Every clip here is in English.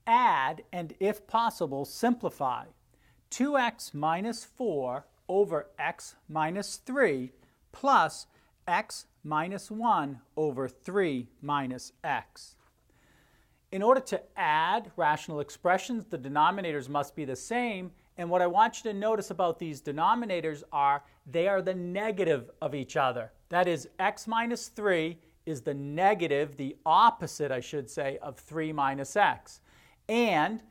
add and, if possible, simplify 2x minus 4 over x minus 3 plus x minus 1 over 3 minus x. In order to add rational expressions, the denominators must be the same. And what I want you to notice about these denominators are they are the negative of each other. That is, x minus 3 is the negative, the opposite, I should say, of 3 minus x. And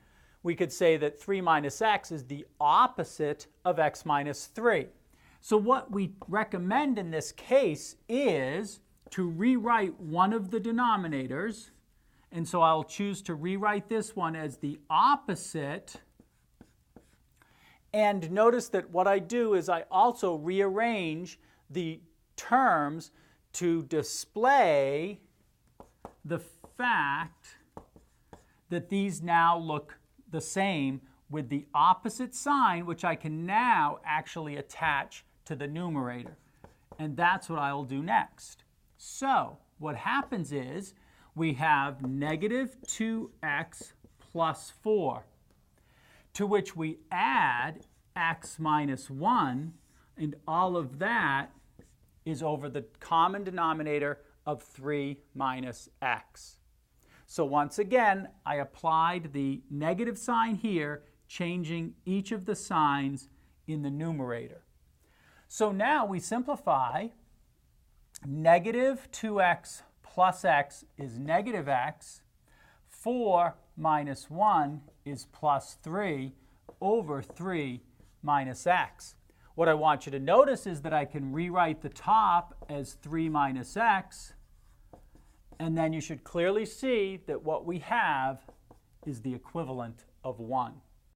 we could say that 3 minus x is the opposite of x minus 3. So what we recommend in this case is to rewrite one of the denominators. And so I'll choose to rewrite this one as the opposite. And notice that what I do is I also rearrange the terms to display the fact that these now look the same with the opposite sign, which I can now actually attach to the numerator. And that's what I'll do next. So what happens is we have negative 2x plus 4, to which we add x minus 1, and all of that is over the common denominator of 3 minus x. So once again, I applied the negative sign here, changing each of the signs in the numerator. So now we simplify. Negative 2x plus x is negative x. 4 minus 1 is plus 3 over 3 minus x. What I want you to notice is that I can rewrite the top as 3 minus x, and then you should clearly see that what we have is the equivalent of 1.